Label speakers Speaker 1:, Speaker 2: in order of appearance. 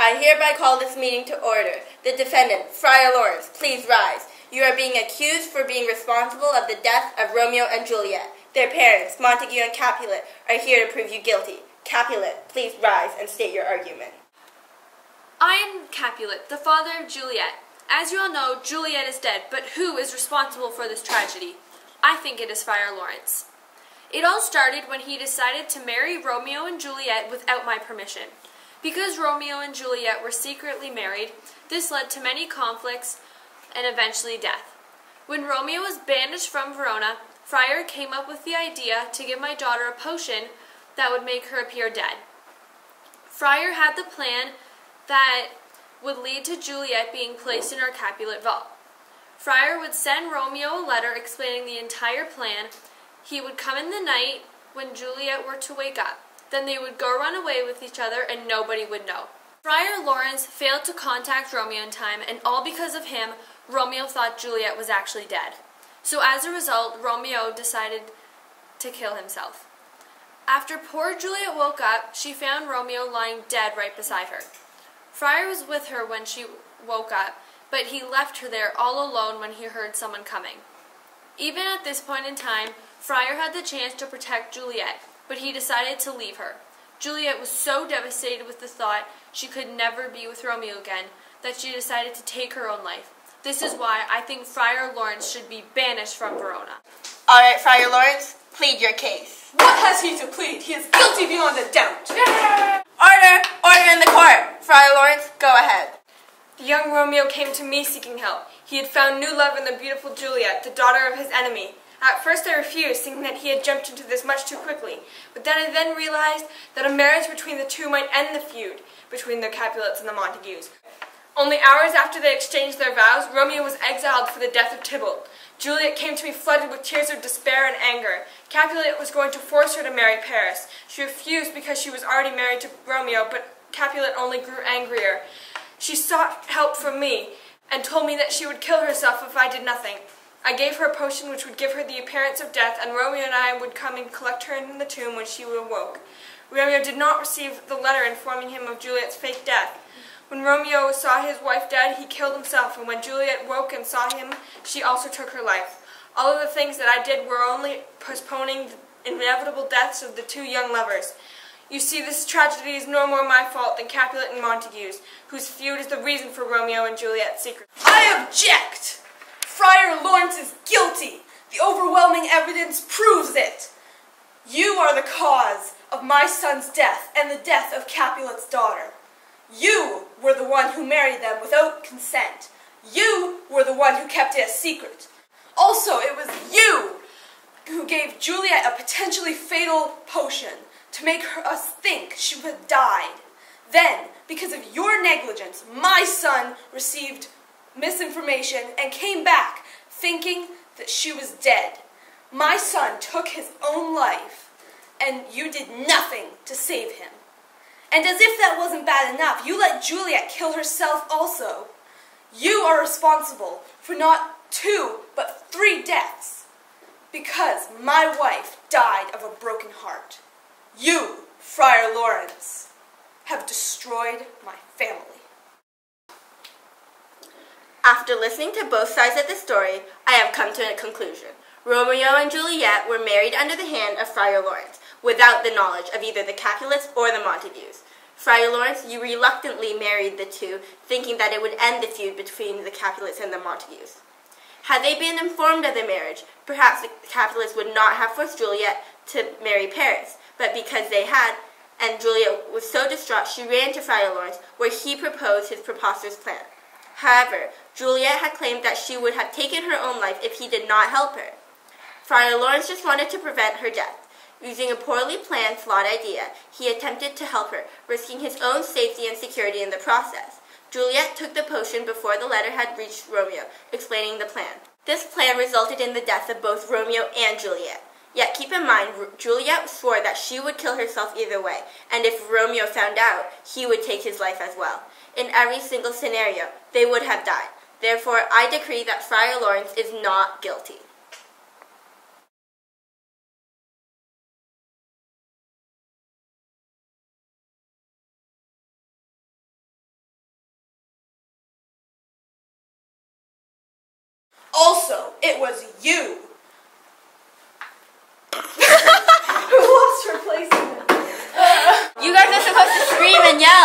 Speaker 1: I hereby call this meeting to order. The defendant, Friar Lawrence, please rise. You are being accused for being responsible of the death of Romeo and Juliet. Their parents, Montague and Capulet, are here to prove you guilty. Capulet, please rise and state your argument.
Speaker 2: I am Capulet, the father of Juliet. As you all know, Juliet is dead, but who is responsible for this tragedy? I think it is Friar Lawrence. It all started when he decided to marry Romeo and Juliet without my permission. Because Romeo and Juliet were secretly married, this led to many conflicts and eventually death. When Romeo was banished from Verona, Friar came up with the idea to give my daughter a potion that would make her appear dead. Friar had the plan that would lead to Juliet being placed in our Capulet vault. Friar would send Romeo a letter explaining the entire plan. He would come in the night when Juliet were to wake up. Then they would go run away with each other and nobody would know. Friar Lawrence failed to contact Romeo in time, and all because of him, Romeo thought Juliet was actually dead. So as a result, Romeo decided to kill himself. After poor Juliet woke up, she found Romeo lying dead right beside her. Friar was with her when she woke up, but he left her there all alone when he heard someone coming. Even at this point in time, Friar had the chance to protect Juliet, but he decided to leave her. Juliet was so devastated with the thought she could never be with Romeo again that she decided to take her own life. This is why I think Friar Lawrence should be banished from Verona.
Speaker 1: All right, Friar Lawrence, plead your case.
Speaker 3: What has he to plead? He is guilty beyond a doubt.
Speaker 1: Order! Order in the court! Friar Lawrence, go ahead.
Speaker 2: The young Romeo came to me seeking help. He had found new love in the beautiful Juliet, the daughter of his enemy. At first I refused, thinking that he had jumped into this much too quickly. But then I realized that a marriage between the two might end the feud between the Capulets and the Montagues. Only hours after they exchanged their vows, Romeo was exiled for the death of Tybalt. Juliet came to me flooded with tears of despair and anger. Capulet was going to force her to marry Paris. She refused because she was already married to Romeo, but Capulet only grew angrier. She sought help from me and told me that she would kill herself if I did nothing. I gave her a potion which would give her the appearance of death, and Romeo and I would come and collect her in the tomb when she awoke. Romeo did not receive the letter informing him of Juliet's fake death. When Romeo saw his wife dead, he killed himself, and when Juliet woke and saw him, she also took her life. All of the things that I did were only postponing the inevitable deaths of the two young lovers. You see, this tragedy is no more my fault than Capulet and Montague's, whose feud is the reason for Romeo and Juliet's secret.
Speaker 3: I object! Friar Lawrence is guilty. The overwhelming evidence proves it. You are the cause of my son's death and the death of Capulet's daughter. You were the one who married them without consent. You were the one who kept it a secret. Also, it was you who gave Juliet a potentially fatal potion to make us think she had died. Then, because of your negligence, my son received misinformation and came back thinking that she was dead. My son took his own life, and you did nothing to save him. And as if that wasn't bad enough, you let Juliet kill herself also. You are responsible for not 2, but 3 deaths, because my wife died of a broken heart. You, Friar Lawrence, have destroyed my family.
Speaker 1: After listening to both sides of the story, I have come to a conclusion. Romeo and Juliet were married under the hand of Friar Lawrence, without the knowledge of either the Capulets or the Montagues. Friar Lawrence, you reluctantly married the two, thinking that it would end the feud between the Capulets and the Montagues. Had they been informed of the marriage, perhaps the Capulets would not have forced Juliet to marry Paris, but because they had, and Juliet was so distraught, she ran to Friar Lawrence, where he proposed his preposterous plan. However, Juliet had claimed that she would have taken her own life if he did not help her. Friar Lawrence just wanted to prevent her death. Using a poorly planned, flawed idea, he attempted to help her, risking his own safety and security in the process. Juliet took the potion before the letter had reached Romeo, explaining the plan. This plan resulted in the death of both Romeo and Juliet. Yet keep in mind, Juliet swore that she would kill herself either way, and if Romeo found out, he would take his life as well. In every single scenario, they would have died. Therefore, I decree that Friar Lawrence is not guilty.
Speaker 3: Also, it was you who lost her place in it.
Speaker 1: You guys are supposed to scream and yell.